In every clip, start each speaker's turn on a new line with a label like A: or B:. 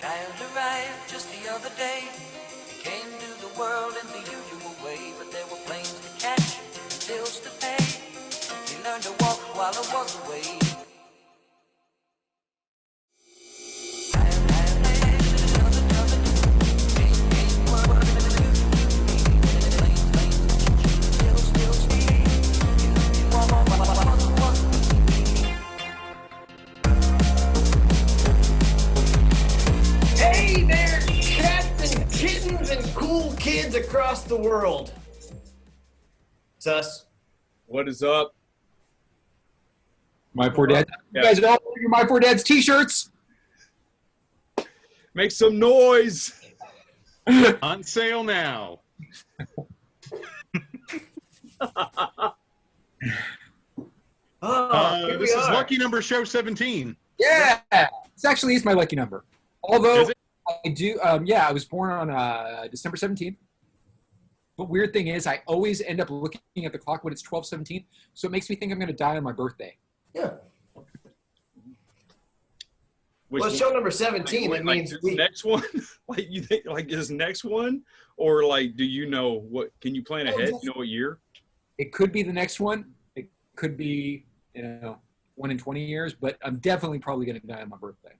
A: Child arrived just the other day. He came to the world in the usual way, but there were planes to catch and bills to pay. He learned to walk while I was away.
B: Hey there, cats and kittens and cool kids across the world. It's us.
C: What is up?
D: My Poor Dad.
C: Yeah.
D: You guys all wear your My Poor Dad's t-shirts?
C: Make some noise.
E: On sale now.
B: Here
E: This
B: we
E: is
B: are.
E: lucky number show 17.
D: Yeah. This actually is my lucky number. Although
E: Is it?
D: I do, I was born on December 17th. But weird thing is I always end up looking at the clock when it's 12:17. So it makes me think I'm going to die on my birthday.
B: Yeah.
C: Which
B: Well,
C: one?
B: show number 17.
C: Like,
B: That means
C: this
B: we.
C: next one. Like you think like this next one, or like do you know what? Can you plan ahead? You know what year?
D: It could be the next one. It could be, 1 in 20 years. But I'm definitely probably going to die on my birthday.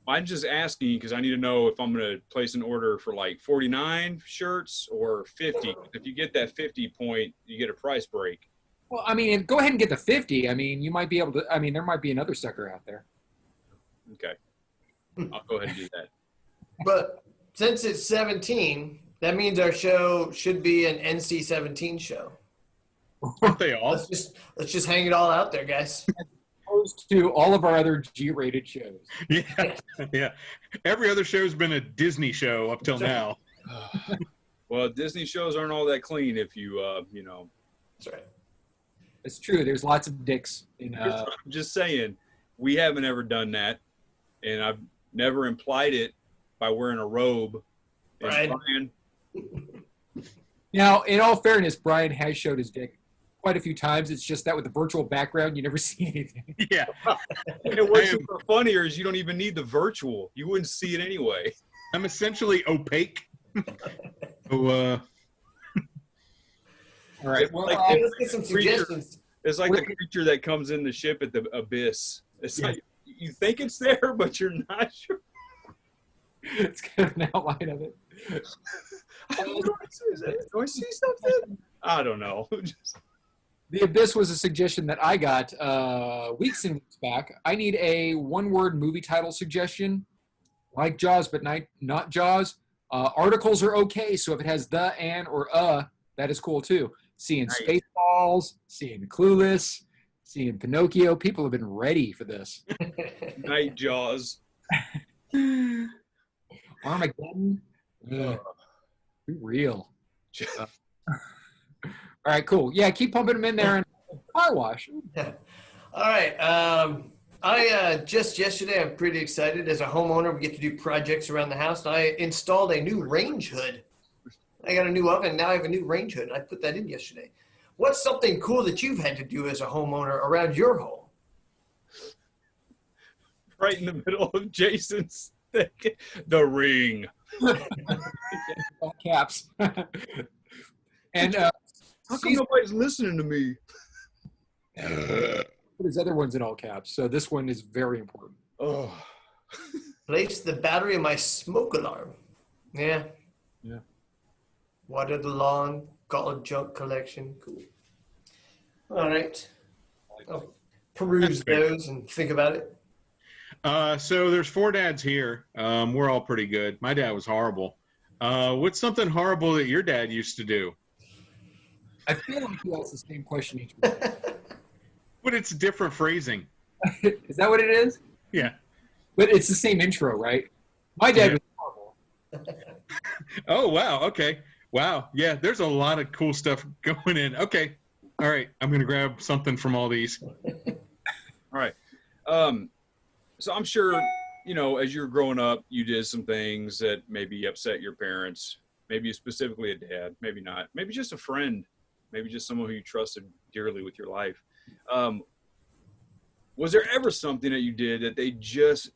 C: I'm just asking because I need to know if I'm going to place an order for like 49 shirts or 50. If you get that 50 point, you get a price break.
D: Well, I mean, go ahead and get the 50. I mean, you might be able to. I mean, there might be another sucker out there.
C: Okay. I'll go ahead and do that.
B: But since it's 17, that means our show should be an NC-17 show.
E: Aren't they all?
B: Let's just hang it all out there, guys.
D: Opposed to all of our other G-rated shows.
E: Yeah. Yeah. Every other show's been a Disney show up till now.
C: Well, Disney shows aren't all that clean if you,
B: That's right.
D: It's true. There's lots of dicks in.
C: I'm just saying, we haven't ever done that, and I've never implied it by wearing a robe. And
B: Right.
C: Brian,
D: Now, in all fairness, Brian has showed his dick quite a few times. It's just that with the virtual background, you never see anything.
E: Yeah.
C: and what's even funnier is you don't even need the virtual. You wouldn't see it anyway.
E: I'm essentially opaque. So,
D: All right. Well,
C: Like,
B: Hey, let's get some suggestions.
C: It's like the creature that comes in the ship at the abyss. It's like you think it's there, but you're not sure.
D: it's kind of an outline of it.
C: Do I see something? I don't know.
D: The Abyss was a suggestion that I got weeks and weeks back. I need a one-word movie title suggestion, like Jaws, but not Jaws. Articles are okay, so if it has the, and, or that is cool too. Seeing
C: Nice.
D: Spaceballs, seeing Clueless, seeing Pinocchio. People have been ready for this.
C: Night Jaws.
D: Armageddon. Be real. All right, cool. Yeah, keep pumping them in there. And Carwash.
B: All right. I just yesterday, I'm pretty excited. As a homeowner, we get to do projects around the house. And I installed a new range hood. I got a new oven. Now I have a new range hood. I put that in yesterday. What's something cool that you've had to do as a homeowner around your home?
C: Right in the middle of Jason's thing. The ring.
D: All caps. And
C: How come nobody's listening to me?
D: put his other ones in all caps. So this one is very important.
C: Oh.
B: Place the battery in my smoke alarm. Yeah.
D: Yeah.
B: Water the lawn. Call a junk collection. Cool. All right. I'll peruse those and think about it.
E: so there's 4 dads here. We're all pretty good. My dad was horrible. What's something horrible that your dad used to do?
D: I feel like he asks the same question each week.
E: But it's different phrasing.
D: Is that what it is?
E: Yeah.
D: But it's the same intro, right? My dad was horrible.
E: Oh, wow. Okay. Wow. Yeah, there's a lot of cool stuff going in. Okay. All right. I'm going to grab something from all these.
C: All right. So I'm sure, as you were growing up, you did some things that maybe upset your parents. Maybe specifically a dad, maybe not. Maybe just a friend. Maybe just someone who you trusted dearly with your life. Was there ever something that you did that they just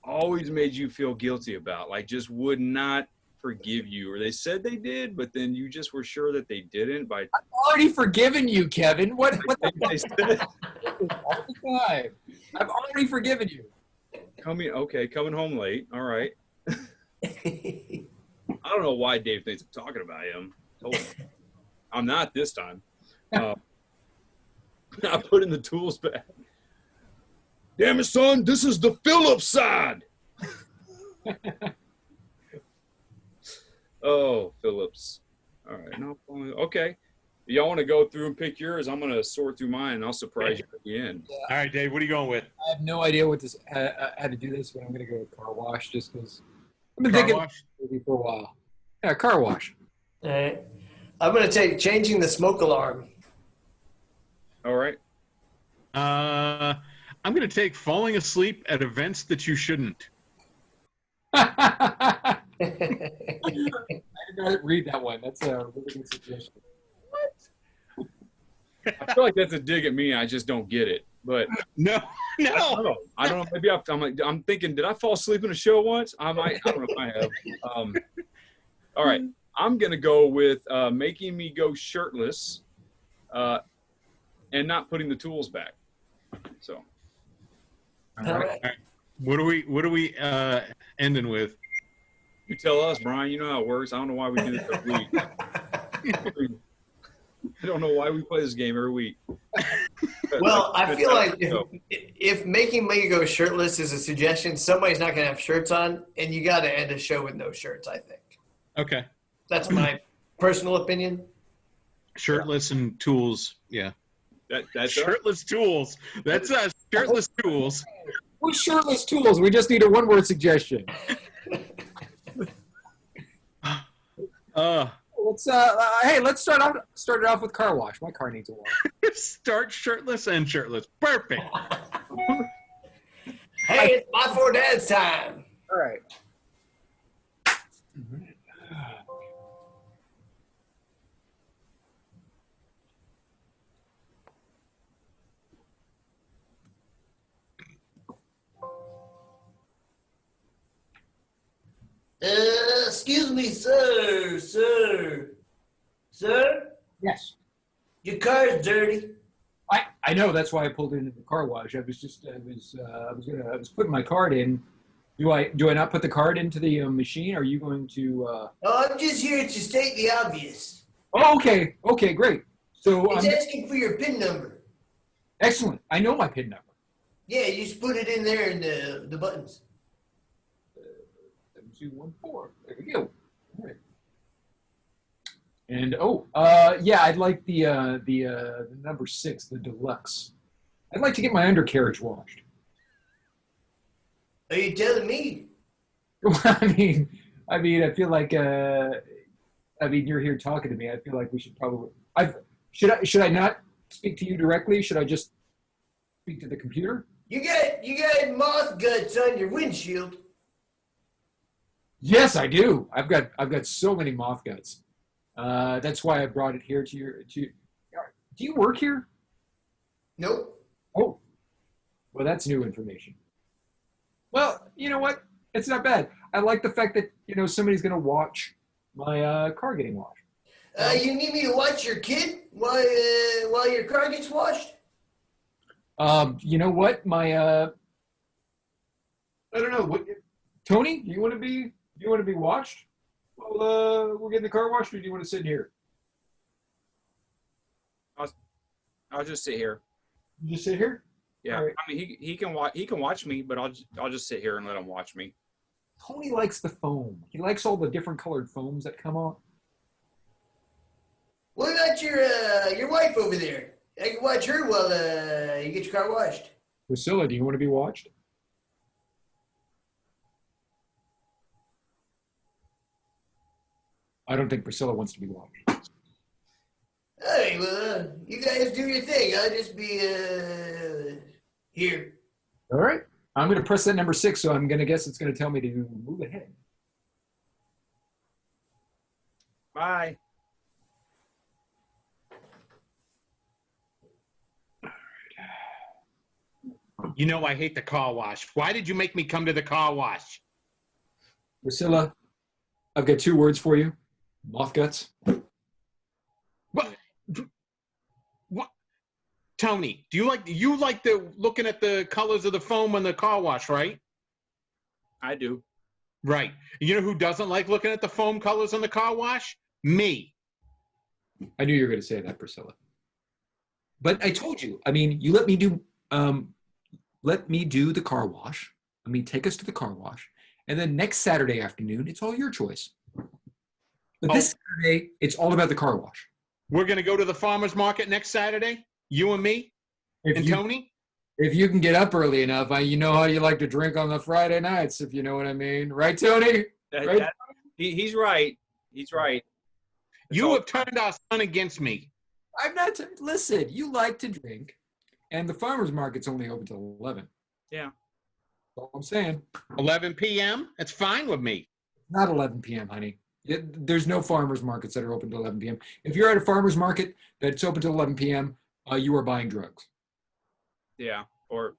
C: always made you feel guilty about, like just would not forgive you, or they said they did, but then you just were sure that they didn't by
D: Already forgiven you, Kevin. What the
C: they said
D: all the time? I've already forgiven you.
C: coming home late. All right. I don't know why Dave thinks I'm talking about him. Told him. I'm not this time. I put in the tools back. Damn it, son, this is the Phillips side. Oh, Phillips. All right. No, okay. Y'all want to go through and pick yours? I'm going to sort through mine, and I'll surprise you at the end.
E: All right, Dave, what are you going with?
D: I have no idea what this how to do this, but I'm going to go with car wash just because I've been
E: Car
D: thinking
E: wash?
D: maybe for a while. Yeah, car wash.
B: All right. I'm going to take changing the smoke alarm.
C: All right.
E: I'm going to take falling asleep at events that you shouldn't.
D: I did not read that one. That's a really good suggestion.
C: I feel like that's a dig at me. I just don't get it. But
E: No,
C: I don't know. Maybe I'm thinking, did I fall asleep in a show once? I don't know if I have. All right. I'm going to go with making me go shirtless and not putting the tools back. So.
B: All right.
E: What are we ending with?
C: You tell us, Brian. You know how it works. I don't know why we do this every week. I don't know why we play this game every week.
B: Well, I feel like if making me go shirtless is a suggestion, somebody's not going to have shirts on, and you got to end a show with no shirts, I think.
E: Okay.
B: That's my personal opinion.
E: Shirtless and tools. Yeah.
C: That's
E: Shirtless tools. That's us. Shirtless tools.
D: We're shirtless tools. We just need a one-word suggestion. Let's start it off with car wash. My car needs a wash.
E: Start shirtless and shirtless. Perfect.
B: Hey, it's my four dads time.
D: All right.
B: Excuse me, sir.
D: Yes.
B: Your car's dirty.
D: I know. That's why I pulled into the car wash. I was putting my card in. Do I not put the card into the machine? Are you going to?
B: Oh, I'm just here to state the obvious.
D: Oh, okay. Okay, great. So
B: It's asking for your PIN number.
D: excellent. I know my PIN number.
B: Yeah, you just put it in there in the buttons.
D: 7214. There we go. All right. And yeah, I'd like the number 6, the deluxe. I'd like to get my undercarriage washed.
B: Are you telling me?
D: I mean, I feel like you're here talking to me. I feel like we should probably. Should I not speak to you directly? Should I just speak to the computer?
B: You got moth guts on your windshield.
D: Yes, I do. I've got so many moth guts. That's why I brought it here to your. Do you work here?
B: Nope.
D: Oh, well, that's new information. Well, you know what? It's not bad. I like the fact that somebody's going to watch my car getting washed.
B: You need me to watch your kid while your car gets washed?
D: You know what? I don't know. What, Tony? Do you want to be watched? Well, we're getting the car washed, or do you want to sit here?
C: I'll just sit here.
D: You just sit here.
C: Yeah,
D: Right.
C: I mean he can watch me, but I'll just sit here and let him watch me.
D: Tony likes the foam. He likes all the different colored foams that come on.
B: What about your wife over there? I can watch her while you get your car washed.
D: Priscilla, do you want to be watched? I don't think Priscilla wants to be watched.
B: All right, well, you guys do your thing. I'll just be here.
D: All right. I'm going to press that number 6, so I'm going to guess it's going to tell me to move ahead.
C: Bye.
E: You know I hate the car wash. Why did you make me come to the car wash?
D: Priscilla, I've got 2 words for you. Moth guts.
E: What? What? Tony, do you like the looking at the colors of the foam on the car wash, right?
C: I do.
E: Right. You know who doesn't like looking at the foam colors on the car wash? Me.
D: I knew you were going to say that, Priscilla. But I told you. I mean, you let me do the car wash. Let me take us to the car wash, and then next Saturday afternoon, it's all your choice. But this Saturday, it's all about the car wash.
E: We're going to go to the farmer's market next Saturday, you and me and Tony?
D: If you can get up early enough, you know how you like to drink on the Friday nights, if you know what I mean. Right, Tony? Right?
C: He's right. He's right.
E: You have turned our son against me.
D: I'm not. Listen, you like to drink, and the farmer's market's only open till 11.
C: Yeah.
D: That's all I'm saying.
E: 11 p.m.? That's fine with me.
D: Not 11 p.m., honey. There's no farmer's markets that are open till 11 p.m. If you're at a farmer's market that's open till 11 p.m., you are buying drugs.
C: Yeah. Or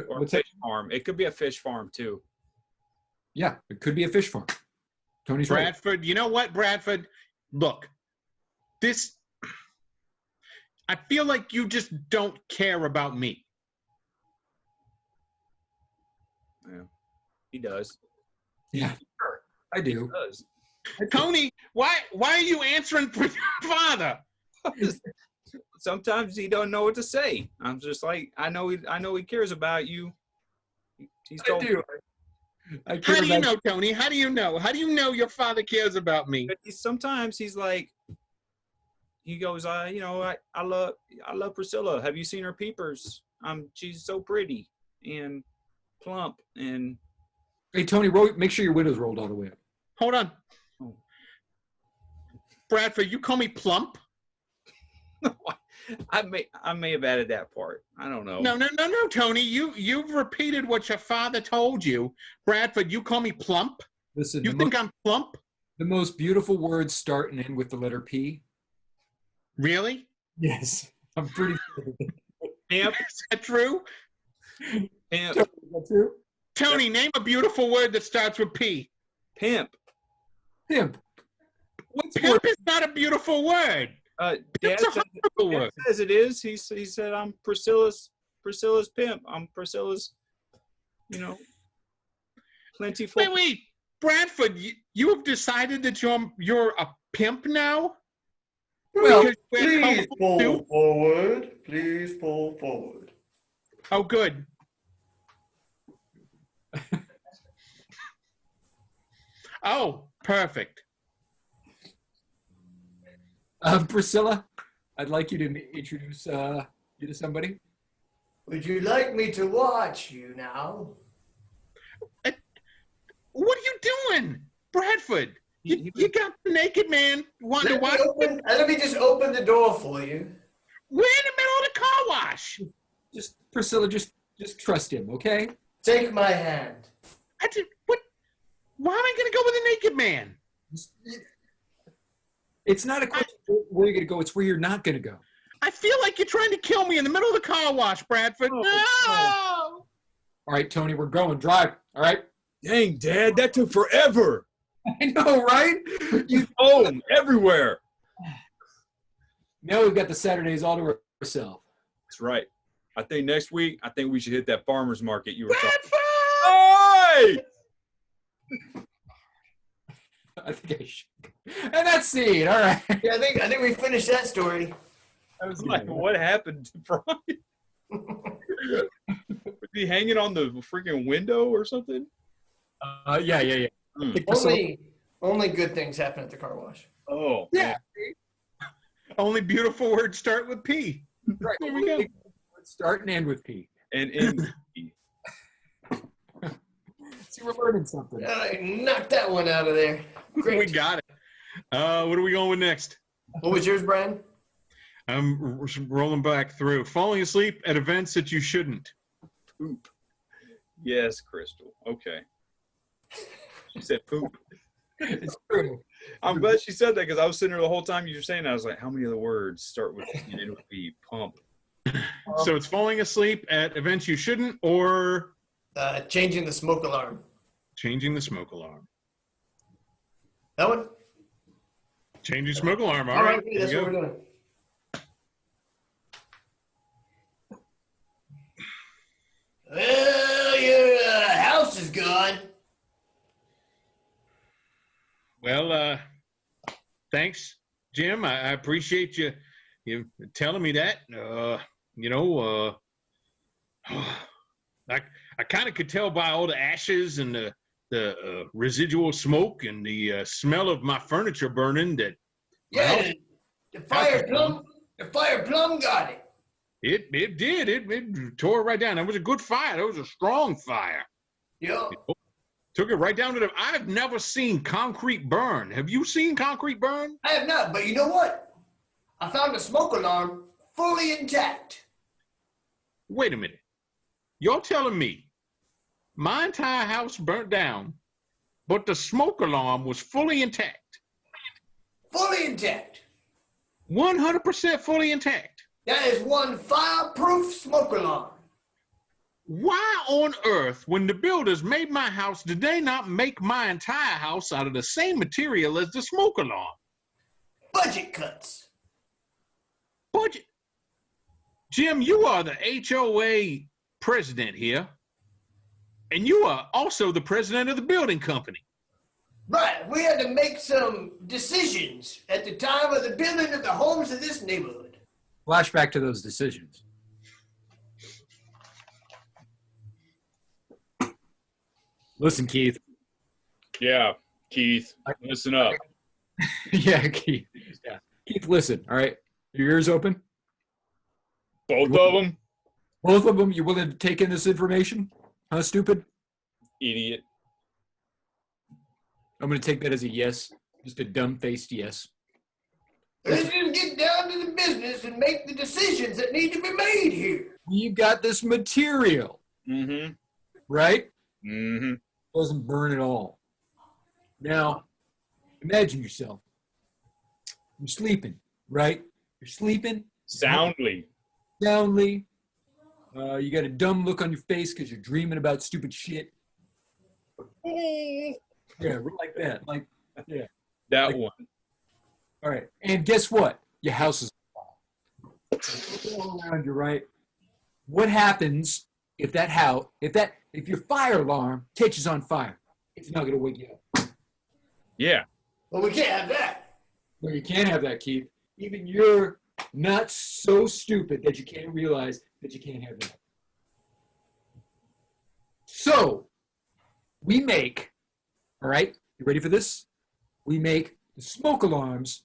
D: What's
C: fish
D: that?
C: farm. It could be a fish farm too.
D: Yeah, it could be a fish farm. Tony's right.
E: Bradford, you know what, Bradford? Look, I feel like you just don't care about me.
C: Yeah. He does.
D: Yeah, I do.
C: He does.
E: Tony, why are you answering for your father?
C: Sometimes he don't know what to say. I'm just like, I know he cares about you. He's
D: I do. I care
E: How do you
D: about
E: know, Tony? How do you know? How do you know your father cares about me?
C: But sometimes he's like, he goes, I love Priscilla. Have you seen her peepers? She's so pretty and plump and.
D: Hey, Tony, make sure your window's rolled all the way up.
E: Hold on.
C: Oh.
E: Bradford, you call me plump?
C: I may have added that part. I don't know.
E: No, Tony. You've repeated what your father told you. Bradford, you call me plump?
D: Listen,
E: You think I'm plump?
D: the most beautiful words start and end with the letter P?
E: Really?
D: Yes. I'm pretty sure.
C: Pimp.
E: Is that true?
C: Pimp.
D: Is that true?
E: Tony, name a beautiful word that starts with P.
C: Pimp.
D: Pimp. What's
E: Pimp is not a beautiful word.
C: Dad
E: It's a
C: says,
E: horrible
C: Dad
E: word.
C: says it is. He said, I'm Priscilla's pimp. I'm Priscilla's, plentiful.
E: Wait. Bradford, you have decided that you're a pimp now?
D: Well,
E: Because you wear
B: Please
E: colorful
B: pull
E: suits?
B: forward. Please pull forward.
E: Oh, good. Oh, perfect.
D: Priscilla, I'd like you to introduce you to somebody.
B: Would you like me to watch you now?
E: What are you doing, Bradford? You got the naked man wanting to watch.
B: Let me just open the door for you.
E: We're in the middle of the car wash.
D: Just Priscilla, just trust him, okay?
B: Take my hand.
E: What? Why am I going to go with a naked man?
D: It's not a question of where you're going to go. It's where you're not going to go.
E: I feel like you're trying to kill me in the middle of the car wash, Bradford.
C: Oh,
E: No!
D: All right, Tony, we're going. Drive. All right.
C: Dang, Dad, that took forever.
D: I know, right?
C: Home everywhere.
D: Now we've got the Saturdays all to ourselves.
C: That's right. I think next week, we should hit that farmer's market you were talking.
E: Bradford!
C: Oi!
D: I think I should. And that's it. All right.
B: Yeah, I think we finished that story.
D: That was
C: Like,
D: good.
C: what happened to Brian? Was he hanging on the freaking window or something?
D: Yeah.
C: Hmm.
D: I think Priscilla-
B: Only good things happen at the car wash.
C: Oh,
D: Yeah.
E: Only beautiful words start with P.
D: Right.
E: There we go.
D: Let's start and end with P.
C: and
D: See, we're learning something.
B: All right, knock that one out of there. Great.
E: We got it. What are we going with next?
B: What was yours, Brian?
E: I'm rolling back through. Falling asleep at events that you shouldn't.
C: poop. Yes, Crystal. Okay. She said poop.
D: It's true.
C: I'm glad she said that because I was sitting there the whole time you were saying that. I was like, how many other words start with and end with B? Pump.
E: So it's falling asleep at events you shouldn't, or
B: Changing the smoke alarm.
E: changing the smoke alarm.
B: That one?
E: Changing smoke alarm.
B: All right,
E: here
B: that's
E: we
B: what
E: go.
B: we're doing. Well, your house is gone.
E: Well, thanks, Jim. I appreciate you telling me that. I kind of could tell by all the ashes and the residual smoke and the smell of my furniture burning that
B: Yeah, the fire plum got it.
E: it did. It tore it right down. That was a good fire. That was a strong fire.
B: Yeah.
E: Took it right down to the. I've never seen concrete burn. Have you seen concrete burn?
B: I have not, but you know what? I found the smoke alarm fully intact.
E: Wait a minute. You're telling me my entire house burnt down, but the smoke alarm was fully intact?
B: Fully intact.
E: 100% fully intact.
B: That is one fireproof smoke alarm.
E: Why on earth, when the builders made my house, did they not make my entire house out of the same material as the smoke alarm?
B: Budget cuts.
E: Budget. Jim, you are the HOA president here, and you are also the president of the building company.
B: Right, we had to make some decisions at the time of the building of the homes of this neighborhood.
D: Flashback to those decisions. Listen, Keith.
C: Yeah, Keith, listen up.
D: Yeah, Keith. Yeah. Keith, listen, all right? Your ears open?
C: Both of them?
D: Both of them? You willing to take in this information? Huh, stupid?
C: Idiot.
D: I'm going to take that as a yes. Just a dumb-faced yes.
B: Let's just get down to the business and make the decisions that need to be made here.
D: You got this material,
C: Mm-hmm.
D: right?
C: Mm-hmm.
D: Doesn't burn at all. Now, imagine yourself. You're sleeping, right? You're sleeping
C: Soundly.
D: soundly. You got a dumb look on your face because you're dreaming about stupid shit. Yeah, like that. Like, yeah.
C: That
D: Like-
C: one.
D: All right. And guess what? Your house is all around you, right? What happens if if your fire alarm catches on fire? It's not gonna wake you up.
C: Yeah.
B: Well, we can't have that.
D: No, you can't have that, Keith. Even you're not so stupid that you can't realize that you can't have that. So, we make, all right, you ready for this? We make the smoke alarms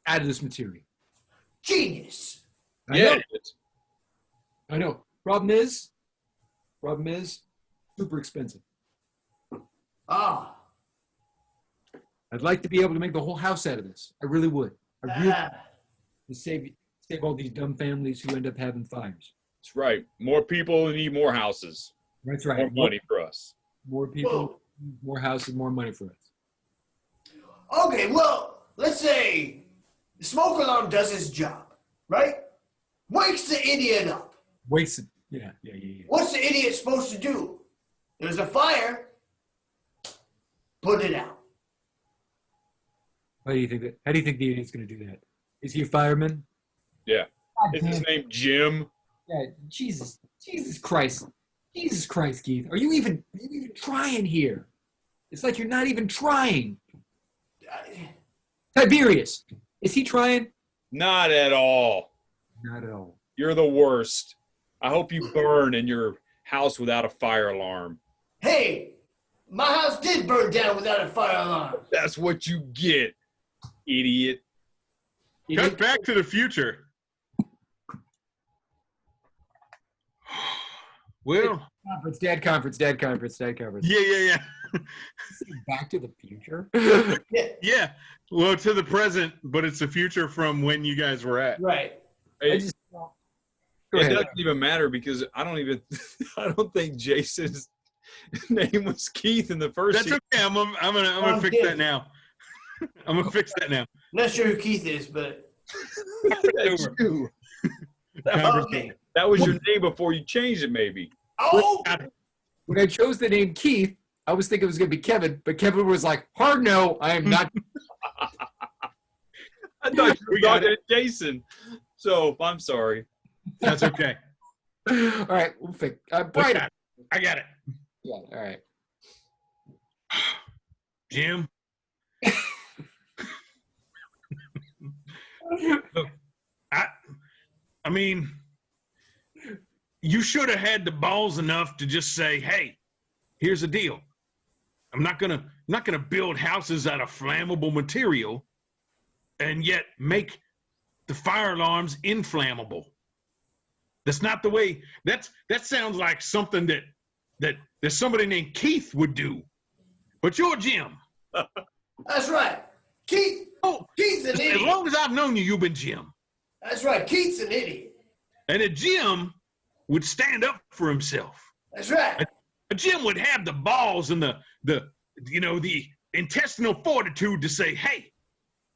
D: out of this material.
B: Genius.
D: I
C: Yeah.
D: know. I know. Problem is, super expensive.
B: Ah.
D: I'd like to be able to make the whole house out of this. I really would. I really to save all these dumb families who end up having fires.
C: That's right. More people need more houses.
D: That's
C: More
D: right.
C: money for us.
D: More people, more houses, more money for us.
B: Okay, well, let's say the smoke alarm does its job, right? Wakes the idiot up.
D: Wasted. Yeah.
B: What's the idiot supposed to do? There's a fire. Put it out.
D: How do you think the idiot's going to do that? Is he a fireman?
C: Yeah.
D: God
C: Is
D: damn
C: his
D: it.
C: name Jim?
D: Yeah, Jesus Christ, Keith. Are you even trying here? It's like you're not even trying. Tiberius, is he trying?
C: Not at all.
D: Not at all.
C: You're the worst. I hope you burn in your house without a fire alarm.
B: Hey, my house did burn down without a fire alarm.
C: That's what you get, idiot.
E: Cut back to the future. Well,
D: Dad conference.
E: yeah.
D: Back to the future?
E: Yeah. Well, to the present, but it's the future from when you guys were at.
B: Right.
C: It,
D: Go
C: it
D: ahead.
C: doesn't even matter because I don't think Jason's name was Keith in the first
E: That's okay. I'm gonna fix that now. I'm gonna fix that now.
B: Not sure who Keith is, but
C: That's you.
E: conversation.
C: That was your name before you changed it, maybe.
B: Oh,
D: When I chose the name Keith, I was thinking it was going to be Kevin, but Kevin was like, hard no, I am not.
C: I thought you were
E: We got
C: talking to Jason. So I'm sorry.
E: That's okay.
D: All right, we'll fix
E: I
D: Brian.
E: got it. I got it.
D: Yeah, all right.
E: Jim. Look, I mean, you should have had the balls enough to just say, "Hey, here's the deal. I'm not gonna build houses out of flammable material, and yet make the fire alarms inflammable." That's not the way. That sounds like something that somebody named Keith would do. But you're Jim.
B: that's right. Keith.
E: Oh,
B: Keith's an
E: as
B: idiot.
E: long as I've known you, you've been Jim.
B: That's right. Keith's an idiot.
E: And a Jim would stand up for himself.
B: That's right.
E: A Jim would have the balls and the intestinal fortitude to say, "Hey,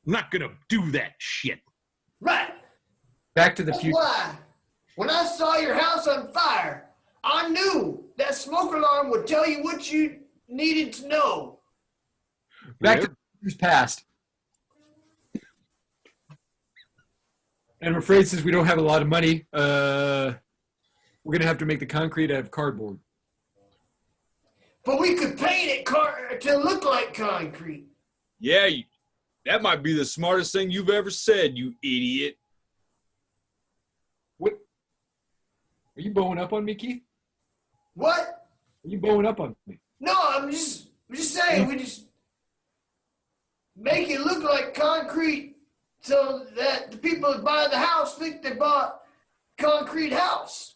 E: I'm not gonna do that shit."
B: Right.
D: Back to the
B: That's
D: future.
B: why, when I saw your house on fire, I knew that smoke alarm would tell you what you needed to know.
D: Back to the future's past. And I'm afraid since we don't have a lot of money, we're going to have to make the concrete out of cardboard.
B: But we could paint it to look like concrete.
C: Yeah, that might be the smartest thing you've ever said, you idiot.
D: What? Are you bowing up on me, Keith?
B: What?
D: Are you bowing up on me?
B: No, I'm just saying we just make it look like concrete so that the people that buy the house think they bought a concrete house.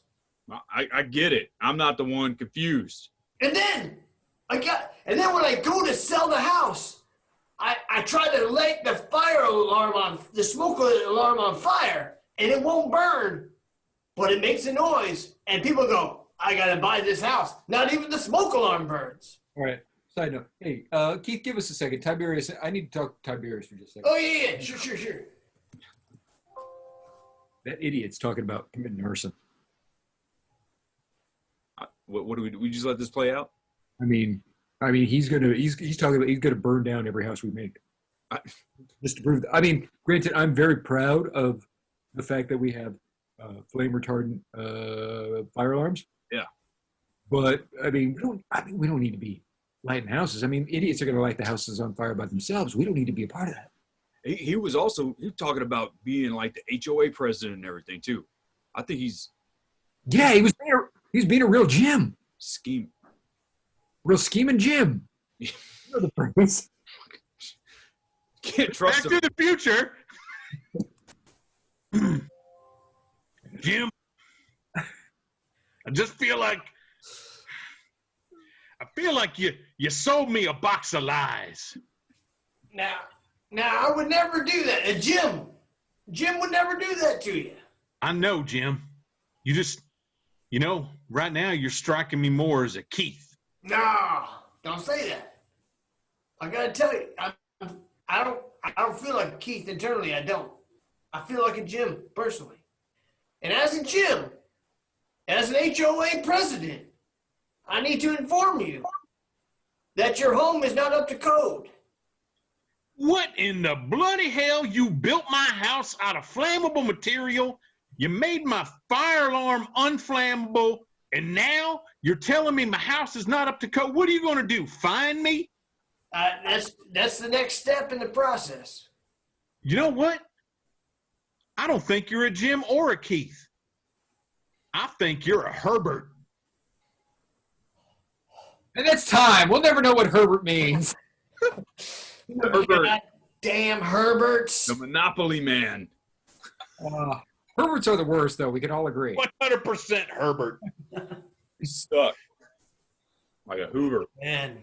C: I get it. I'm not the one confused.
B: And then when I go to sell the house, I try to light the fire alarm on the smoke alarm on fire, and it won't burn, but it makes a noise, and people go, "I gotta buy this house." Not even the smoke alarm burns.
D: All right. Side note. Hey, Keith, give us a second. Tiberius, I need to talk to Tiberius for just a second.
B: Oh yeah, sure.
D: That idiot's talking about committing arson.
C: What do we just let this play out?
D: I mean, he's talking about he's gonna burn down every house we make. Just to prove that. I mean, granted, I'm very proud of the fact that we have flame retardant fire alarms.
C: Yeah.
D: But I mean, we don't need to be lighting houses. I mean, idiots are gonna light the houses on fire by themselves. We don't need to be a part of that.
C: He was talking about being like the HOA president and everything too. I think he's
D: Yeah, he's being a real Jim.
C: scheme.
D: Real scheming Jim. You know the phrase.
C: Can't trust
E: Back
C: him.
E: to the future. Jim, I just feel like you sold me a box of lies.
B: Now I would never do that. And Jim would never do that to you.
E: I know, Jim. You just, right now you're striking me more as a Keith.
B: No, don't say that. I gotta tell you, I don't feel like Keith internally. I don't. I feel like a Jim personally. And as a Jim, as an HOA president, I need to inform you that your home is not up to code.
E: What in the bloody hell? You built my house out of flammable material. You made my fire alarm unflammable. And now you're telling me my house is not up to code. What are you going to do? Fine me?
B: That's the next step in the process.
E: You know what? I don't think you're a Jim or a Keith. I think you're a Herbert.
D: And it's time. We'll never know what Herbert means.
C: Herbert,
B: God damn Herberts.
C: the Monopoly man.
D: Herberts are the worst, though. We can all agree.
E: 100% Herbert.
C: He's stuck like a Hoover.
B: Man.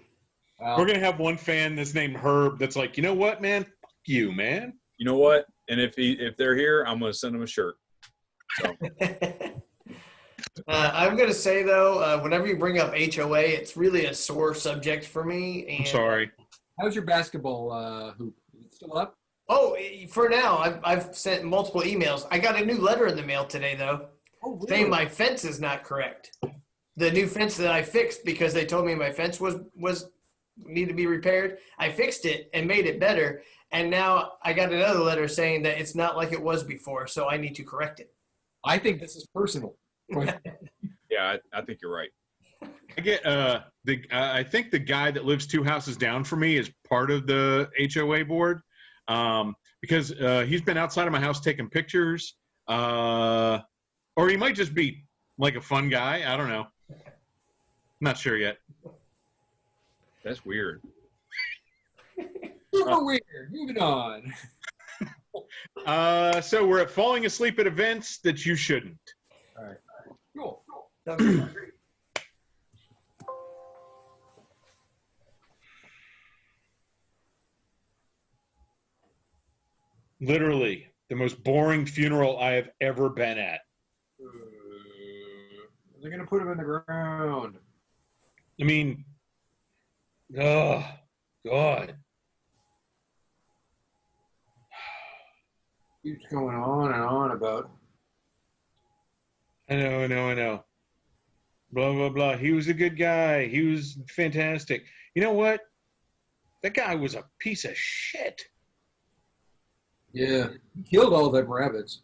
E: We're going to have one fan that's named Herb that's like, you know what, man? Fuck you, man.
C: You know what? And if they're here, I'm gonna send them a shirt. So.
B: I'm going to say, though, whenever you bring up HOA, it's really a sore subject for me. And
E: I'm sorry.
D: How's your basketball hoop? Is it still up?
B: Oh, for now, I've sent multiple emails. I got a new letter in the mail today, though,
D: Oh,
B: saying my fence is not correct. The new fence that I fixed because they told me my fence was need to be repaired. I fixed it and made it better, and now I got another letter saying that it's not like it was before, so I need to correct it.
D: I think this is personal.
C: Yeah, I think you're right.
E: I get I think the guy that lives 2 houses down from me is part of the HOA board, because he's been outside of my house taking pictures, or he might just be like a fun guy. I don't know. Not sure yet.
C: That's weird.
D: Super weird. Moving on.
E: So we're at falling asleep at events that you shouldn't.
D: All right. Cool.
E: Literally the most boring funeral I have ever been at.
D: They're gonna put him in the ground.
E: I mean, oh God.
D: Keeps going on and on about.
E: I know. Blah, blah, blah. He was a good guy. He was fantastic. You know what? That guy was a piece of shit.
D: Yeah, he killed all them rabbits.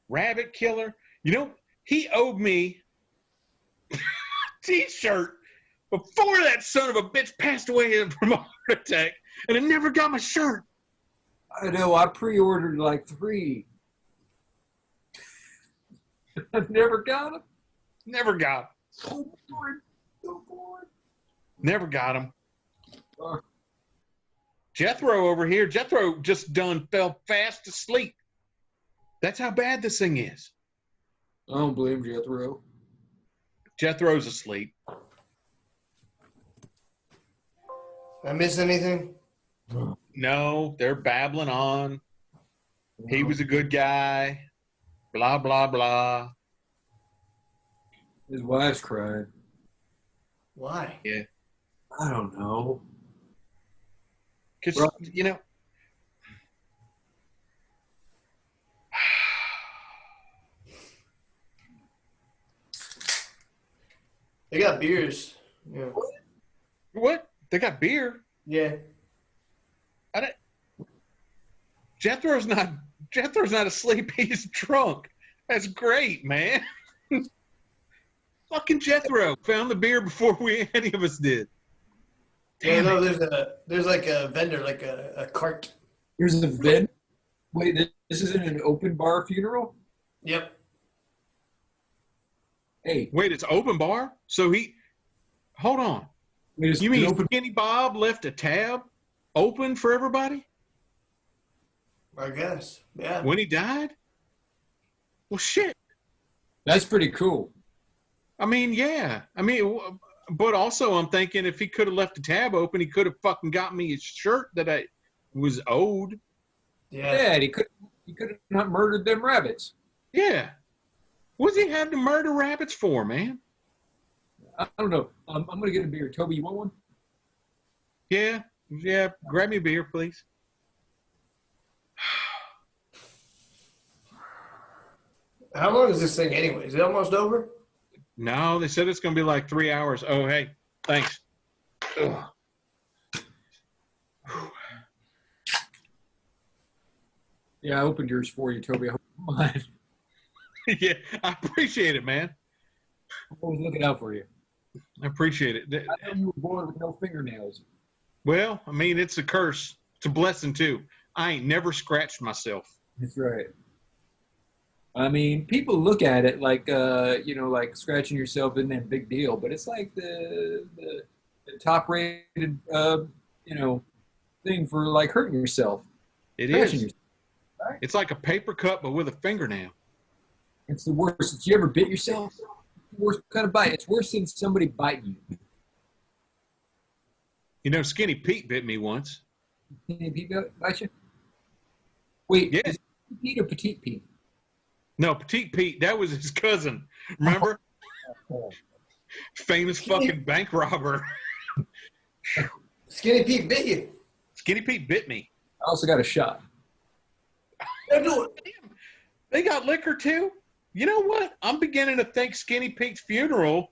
E: Rabbit killer. You know, he owed me a t-shirt before that son of a bitch passed away from a heart attack, and I never got my shirt.
D: I know. I pre-ordered like 3. I've never got them.
E: Never got him.
D: So bored.
E: Never got him. Jethro over here. Jethro just fell fast asleep. That's how bad this thing is.
D: I don't blame Jethro.
E: Jethro's asleep.
B: I miss anything?
E: No, they're babbling on. He was a good guy. Blah, blah, blah.
D: His wife's crying.
B: Why?
E: Yeah.
D: I don't know.
E: Because, you know,
B: They got beers. Yeah.
E: what? They got beer.
B: Yeah.
E: Jethro's not asleep. He's drunk. That's great, man. Fucking Jethro found the beer before any of us did.
B: Yeah, no, there's like a vendor, like a cart.
D: Here's a vid. Wait, this isn't an open bar funeral?
B: Yep.
D: Hey,
E: Wait, it's open bar? So hold on.
D: wait, it's
E: You mean
D: open?
E: Skinny Bob left a tab open for everybody
B: I guess. Yeah.
E: when he died? Well, shit.
D: That's pretty cool.
E: I mean, yeah. I mean, but also I'm thinking if he could have left the tab open, he could have fucking got me a shirt that I was owed.
B: Yeah.
D: Yeah, he could have not murdered them rabbits.
E: Yeah. What's he have to murder rabbits for, man?
D: I don't know. I'm gonna get a beer. Toby, you want one?
E: Yeah. Grab me a beer, please.
B: How long is this thing anyway? Is it almost over?
E: No, they said it's going to be like 3 hours. Oh, hey, thanks. Ugh.
D: Yeah, I opened yours for you, Toby. I hope you don't mind.
E: Yeah, I appreciate it, man.
D: I'm always looking out for you.
E: I appreciate it.
D: I know you were born with no fingernails.
E: Well, I mean, it's a curse. It's a blessing, too. I ain't never scratched myself.
D: That's right. I mean, people look at it like, like scratching yourself isn't a big deal, but it's like the top-rated, thing for like hurting yourself.
E: It
D: Scratching
E: is.
D: yourself. Right?
E: It's like a paper cut, but with a fingernail.
D: It's the worst. Did you ever bit yourself? Worst kind of bite. It's worse than somebody biting you.
E: You know, Skinny Pete bit me once.
D: Any people bite you? Wait,
E: Yeah.
D: is it Pete or Petite Pete?
E: No, Petite Pete, that was his cousin. Remember?
D: Oh.
E: Famous fucking bank robber.
B: Skinny Pete bit you.
E: Skinny Pete bit me.
D: I also got a shot.
B: Do it.
E: They got liquor too? You know what? I'm beginning to think Skinny Pete's funeral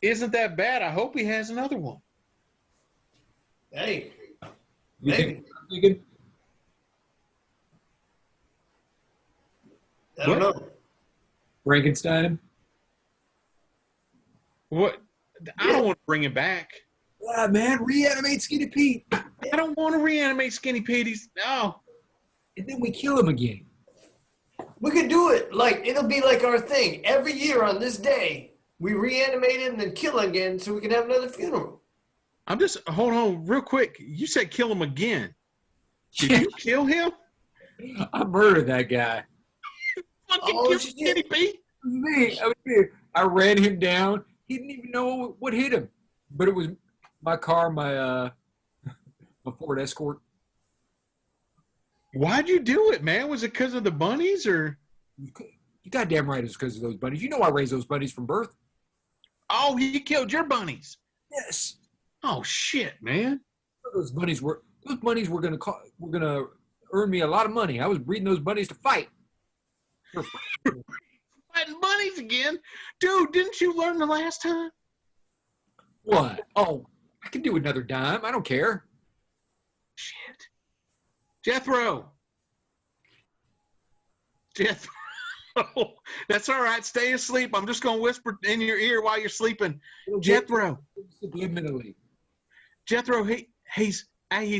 E: isn't that bad. I hope he has another one.
B: Hey,
D: You
B: maybe.
D: think I'm thinking?
B: I don't know.
D: Frankenstein him?
E: What? I don't want to bring him back.
D: Yeah, man, reanimate Skinny Pete.
E: I don't want to reanimate Skinny Pete.
D: And then we kill him again.
B: We could do it. Like, it'll be like our thing. Every year on this day, we reanimate him and then kill him again so we can have another funeral.
E: I'm just, hold on real quick. You said kill him again. Did you kill him?
D: I murdered that guy.
E: Fucking
B: Oh,
E: kill
B: shit.
E: Skinny Pete?
D: I ran him down. He didn't even know what hit him. But it was my car, my Ford Escort.
E: Why'd you do it, man? Was it because of the bunnies or?
D: You goddamn right it's because of those bunnies. You know I raised those bunnies from birth.
E: Oh, he killed your bunnies.
D: Yes.
E: Oh shit, man.
D: Those bunnies were gonna earn me a lot of money. I was breeding those bunnies to fight.
E: Fighting bunnies again? Dude, didn't you learn the last time?
D: What? Oh, I can do another dime. I don't care.
E: Shit. Jethro. That's all right. Stay asleep. I'm just going to whisper in your ear while you're sleeping. Jethro.
D: Subliminally.
E: Jethro, he's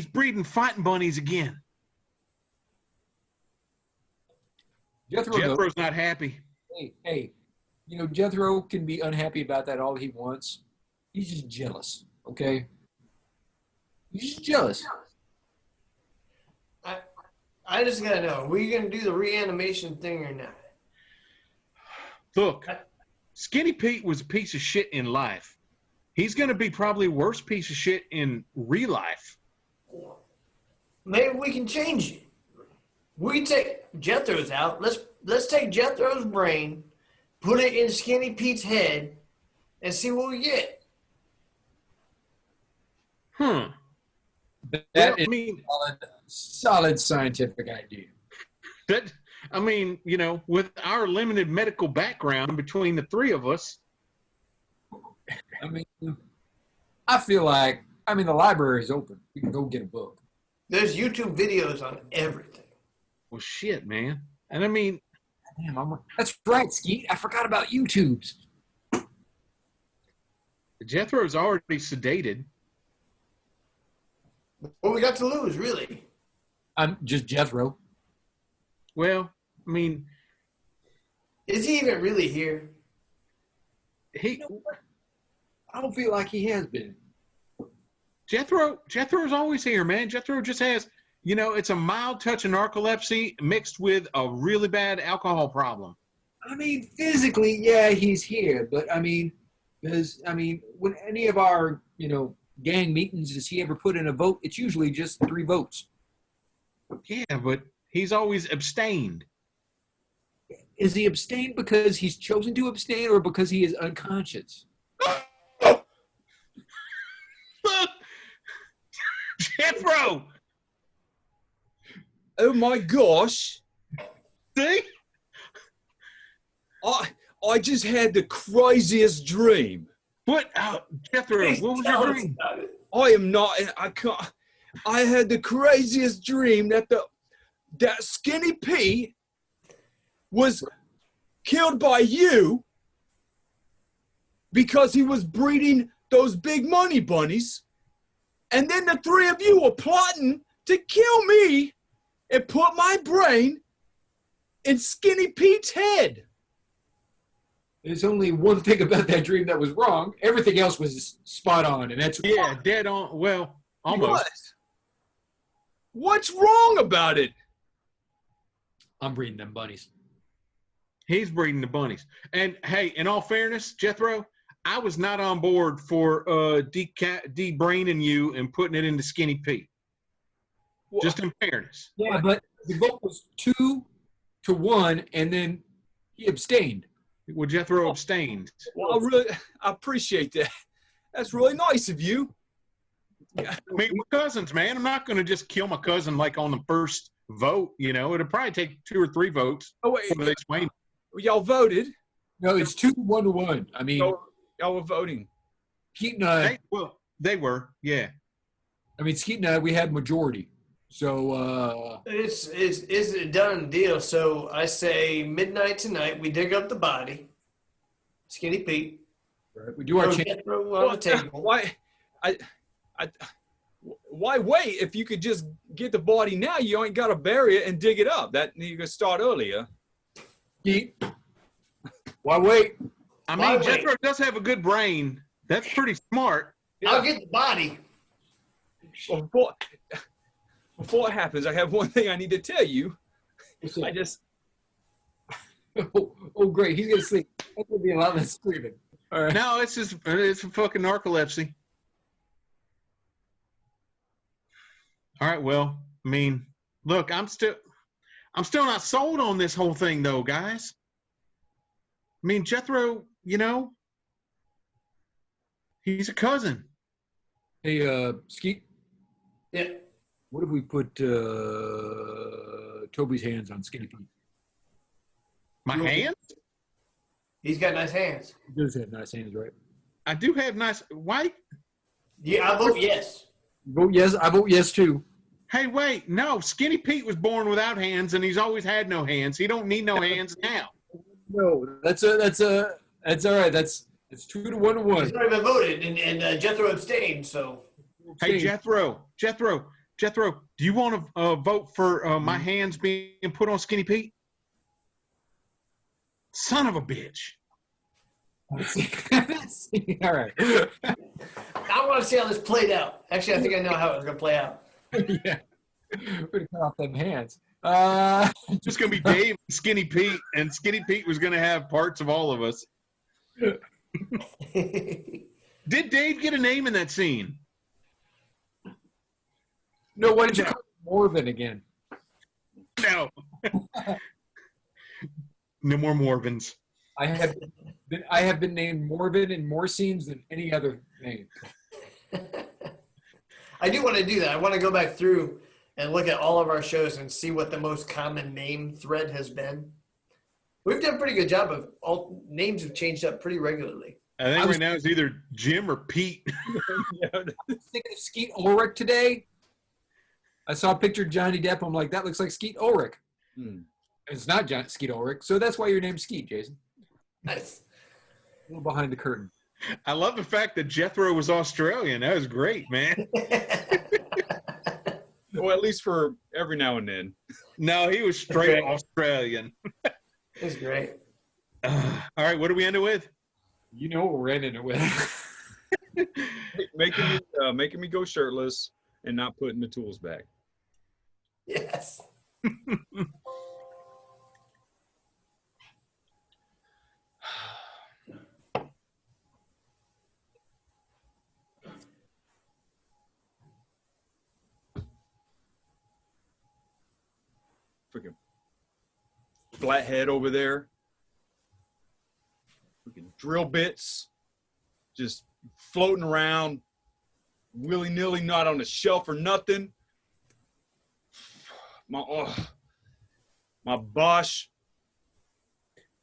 E: breeding fighting bunnies again. Jethro's not happy.
D: Hey, Jethro can be unhappy about that all he wants. He's just jealous, okay? He's just jealous.
B: I just gotta know, were you gonna do the reanimation thing or not?
E: Look, Skinny Pete was a piece of shit in life. He's going to be probably a worse piece of shit in real life.
B: Maybe we can change it. We take Jethro's out. Let's take Jethro's brain, put it in Skinny Pete's head, and see what we get.
D: That is a solid scientific idea.
E: With our limited medical background between the three of us.
D: I feel like, the library is open. We can go get a book.
B: There's YouTube videos on everything.
E: Well, shit, man. And
D: damn, that's right, Skeet. I forgot about YouTubes.
E: Jethro's already sedated.
B: What we got to lose, really?
D: I'm just Jethro.
E: Well,
B: is he even really here?
D: I don't feel like he has been.
E: Jethro's always here, man. Jethro just has, it's a mild touch of narcolepsy mixed with a really bad alcohol problem.
D: Physically, yeah, he's here, but when any of our, gang meetings, does he ever put in a vote? It's usually just 3 votes.
E: Yeah, but he's always abstained.
D: Is he abstained because he's chosen to abstain or because he is unconscious?
E: Jethro!
F: Oh my gosh.
E: See?
F: I just had the craziest dream.
E: What? Jethro, what was your dream?
F: I had the craziest dream that Skinny Pete was killed by you because he was breeding those big money bunnies. And then the 3 of you were plotting to kill me and put my brain in Skinny Pete's head.
D: There's only one thing about that dream that was wrong. Everything else was spot on, and that's
E: dead on. Well, almost.
F: What's wrong about it?
D: I'm breeding them bunnies.
E: He's breeding the bunnies. And hey, in all fairness, Jethro, I was not on board for de-braining you and putting it into Skinny Pete. Just in fairness.
D: Yeah, but the vote was 2-1, and then he abstained.
E: Well, Jethro abstained.
F: Well, I appreciate that. That's really nice of you.
E: I mean, we're cousins, man. I'm not going to just kill my cousin like on the first vote. You know, it'll probably take 2 or 3 votes
C: Oh wait,
E: before they swing.
C: y'all voted.
D: No, it's 2-1 to 1. I mean,
C: Y'all were voting.
D: Skeet and I,
E: They were, yeah.
D: I mean, Skeet and I, we had majority. So,
B: It's a done deal. So I say midnight tonight. We dig up the body, Skinny Pete.
D: we do our
B: Throw
D: chance.
B: Jethro on the table.
C: Why wait? If you could just get the body now, you ain't got to bury it and dig it up. That you can start earlier.
D: Skeet. Why wait?
E: I
B: Why
E: mean,
B: wait?
E: Jethro does have a good brain. That's pretty smart.
B: I'll get the body.
C: Well, before it happens, I have one thing I need to tell you. I just
D: Oh, great. He's going to sleep. That's going to be a lot less screaming. All right.
E: No, it's a fucking narcolepsy. All right, well, I mean, look, I'm still not sold on this whole thing though, guys. I mean, Jethro, you know, he's a cousin.
D: Hey, Skeet,
B: Yeah.
D: what if we put Toby's hands on Skinny Pete?
E: My hands?
B: He's got nice hands.
D: He does have nice hands, right?
E: I do have nice white.
B: Yeah, I vote yes.
D: Vote yes. I vote yes, too.
E: Hey, wait, no, Skinny Pete was born without hands and he's always had no hands. He don't need no hands now.
D: No, that's all right. That's 2 to 1 to 1.
B: He's not even voted, and Jethro abstained. So
E: Hey, Jethro, do you want to vote for my hands being put on Skinny Pete? Son of a bitch.
D: All right.
B: I want to see how this played out. Actually, I think I know how it's going to play out.
D: Yeah. We're going to cut off them hands.
E: It's going to be Dave and Skinny Pete, and Skinny Pete was going to have parts of all of us. Did Dave get a name in that scene?
D: No, why did you call him Morven again?
E: No. No more Morvins.
D: I have been named Morven in more scenes than any other name.
B: I do want to do that. I want to go back through and look at all of our shows and see what the most common name thread has been. We've done a pretty good job of all names have changed up pretty regularly.
E: I think right now it's either Jim or Pete.
D: I was thinking of Skeet Ulrich today. I saw a picture of Johnny Depp. I'm like, that looks like Skeet Ulrich. It's not Skeet Ulrich, so that's why your name's Skeet, Jason.
B: Nice.
D: A little behind the curtain.
E: I love the fact that Jethro was Australian. That was great, man.
C: well, at least for every now and then.
E: No, he was straight
B: Okay.
E: Australian.
B: That's great.
E: All right, what do we end it with?
D: You know what we're ending it with.
C: Making me go shirtless and not putting the tools back.
B: Yes.
C: Freaking flathead over there. Freaking drill bits just floating around willy-nilly, not on a shelf or nothing. My Bosch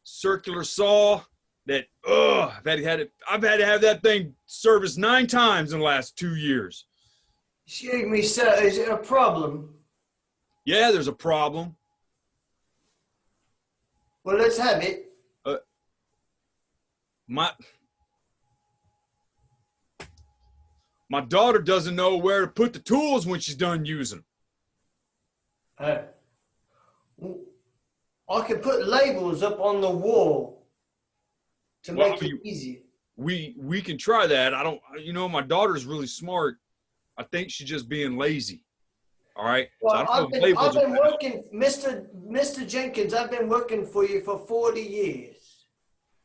C: circular saw that I've had to have that thing serviced 9 times in the last 2 years.
B: Excuse me, sir. Is it a problem?
C: Yeah, there's a problem.
B: Well, let's have it.
C: My daughter doesn't know where to put the tools when she's done using them.
B: I can put labels up on the wall to make it easier.
C: We can try that. I don't, my daughter's really smart. I think she's just being lazy. All right.
B: Well,
C: So
B: I've been working, Mr. Jenkins, I've been working for you for 40 years.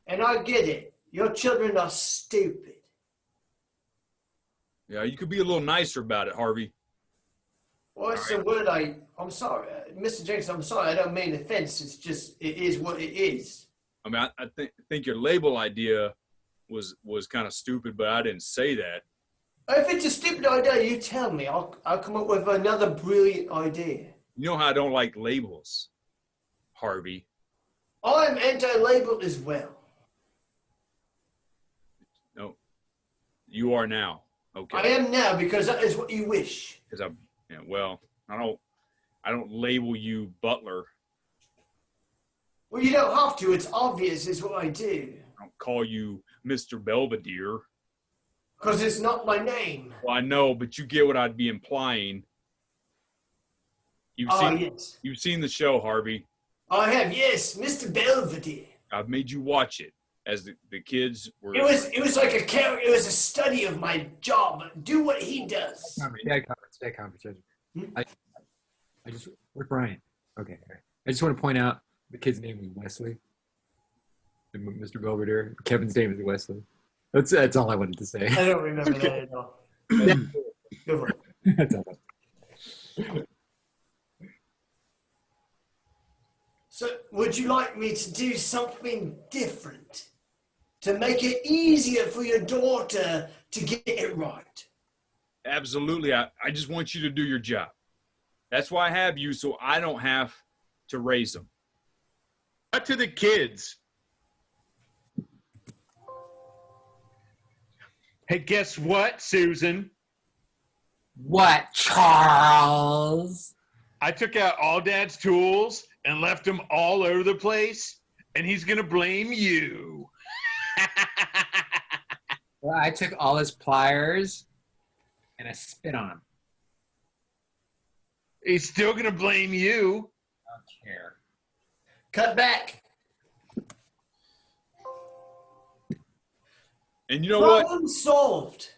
B: And I get it. Your children are stupid.
C: Yeah, you could be a little nicer about it, Harvey.
B: Well, it's a word I'm sorry. Mr. Jenkins, I'm sorry. I don't mean offense. It's just, it is what it is.
C: I mean, I think your label idea was kind of stupid, but I didn't say that.
B: If it's a stupid idea, you tell me. I'll come up with another brilliant idea.
C: You know how I don't like labels, Harvey.
B: I'm anti-label as well.
C: No, you are now. Okay.
B: I am now because that is what you wish.
C: Because I don't label you Butler.
B: Well, you don't have to. It's obvious is what I do.
C: I don't call you Mr. Belvedere.
B: Because it's not my name.
C: Well, I know, but you get what I'd be implying.
B: Yes.
C: You've seen the show, Harvey.
B: I have, yes, Mr. Belvedere.
C: I've made you watch it as the kids were.
B: It was like a character. It was a study of my job. Do what he does.
D: Dead conversation. I just with Brian. Okay. All right. I just want to point out the kid's name was Wesley. Mr. Belvedere. Kevin's name is Wesley. That's all I wanted to say.
B: I don't remember that at all. Go for it.
D: That's all.
B: So, would you like me to do something different to make it easier for your daughter to get it right?
C: Absolutely. I just want you to do your job. That's why I have you, so I don't have to raise them.
E: Cut to the kids. Hey, guess what, Susan?
D: What, Charles?
E: I took out all Dad's tools and left them all over the place, and he's going to blame you.
D: Well, I took all his pliers and I spit on him.
E: He's still going to blame you.
D: I don't care.
B: Cut back.
C: And you know what?
B: Problem solved.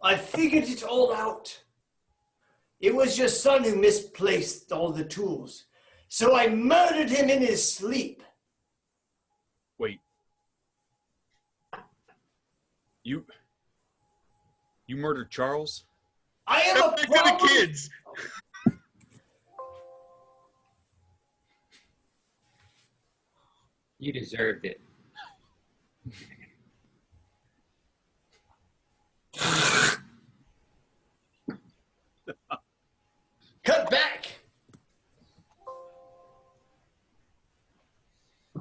B: I figured it all out. It was your son who misplaced all the tools. So I murdered him in his sleep.
C: Wait. You murdered Charles?
B: I am a
E: Cut back to the
B: problem.
E: kids.
D: You deserved it.
B: Cut back.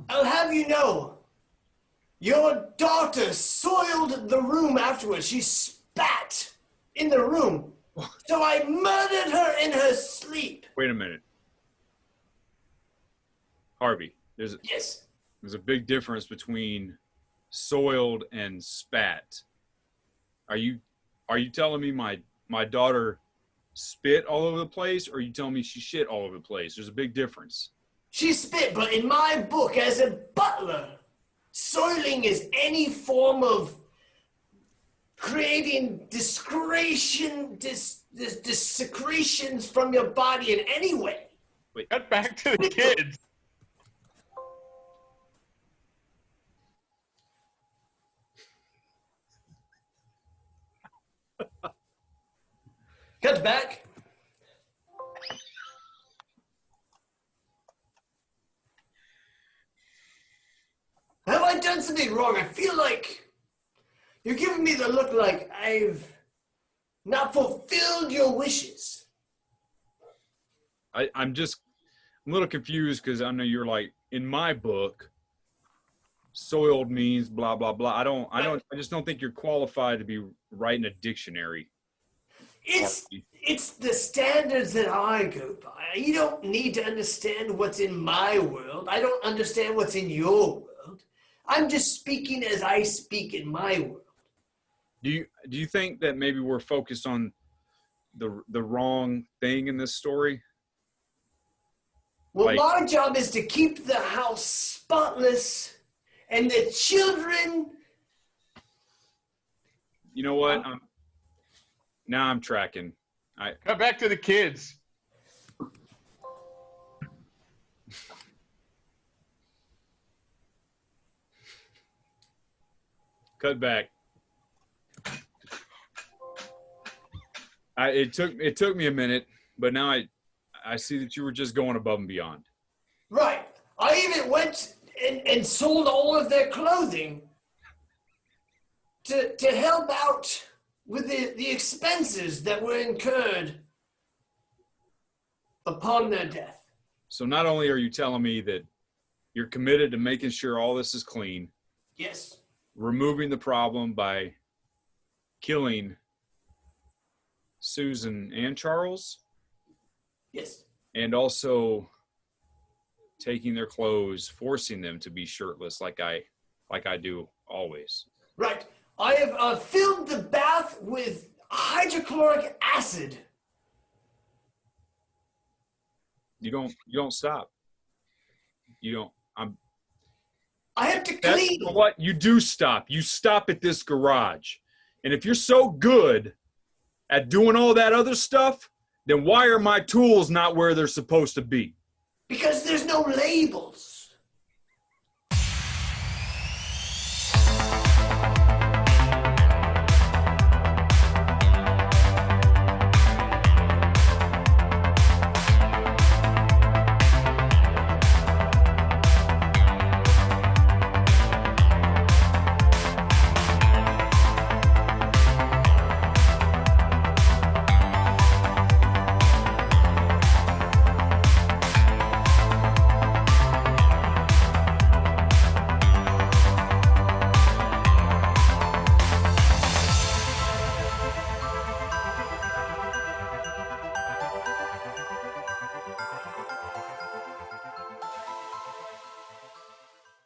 B: I'll have you know, your daughter soiled the room afterwards. She spat in the room. So I murdered her in her sleep.
C: Wait a minute. Harvey, there's
B: Yes.
C: a big difference between soiled and spat. Are you telling me my daughter spit all over the place, or are you telling me she shit all over the place? There's a big difference.
B: She spit, but in my book, as a butler, soiling is any form of creating secretions from your body in any way.
E: Cut back to the kids.
B: Cut back. Have I done something wrong? I feel like you're giving me the look like I've not fulfilled your wishes.
C: I'm a little confused because I know you're like, in my book, soiled means blah blah blah. I just don't think you're qualified to be writing a dictionary.
B: It's the standards that I go by. You don't need to understand what's in my world. I don't understand what's in your world. I'm just speaking as I speak in my world.
C: Do you think that maybe we're focused on the wrong thing in this story?
B: Well,
C: Like-
B: my job is to keep the house spotless and the children.
C: You know what? Now I'm tracking.
E: Cut back to the kids.
C: Cut back. It took me a minute, but now I see that you were just going above and beyond.
B: Right. I even went and sold all of their clothing to help out with the expenses that were incurred upon their death.
C: So not only are you telling me that you're committed to making sure all this is clean,
B: Yes.
C: removing the problem by killing Susan and Charles,
B: Yes.
C: and also taking their clothes, forcing them to be shirtless like I do always.
B: Right. I have filled the bath with hydrochloric acid.
C: You don't stop. You don't.
B: I have to
C: That's
B: clean.
C: what you do. Stop. You stop at this garage. And if you're so good at doing all that other stuff, then why are my tools not where they're supposed to be?
B: Because there's no labels.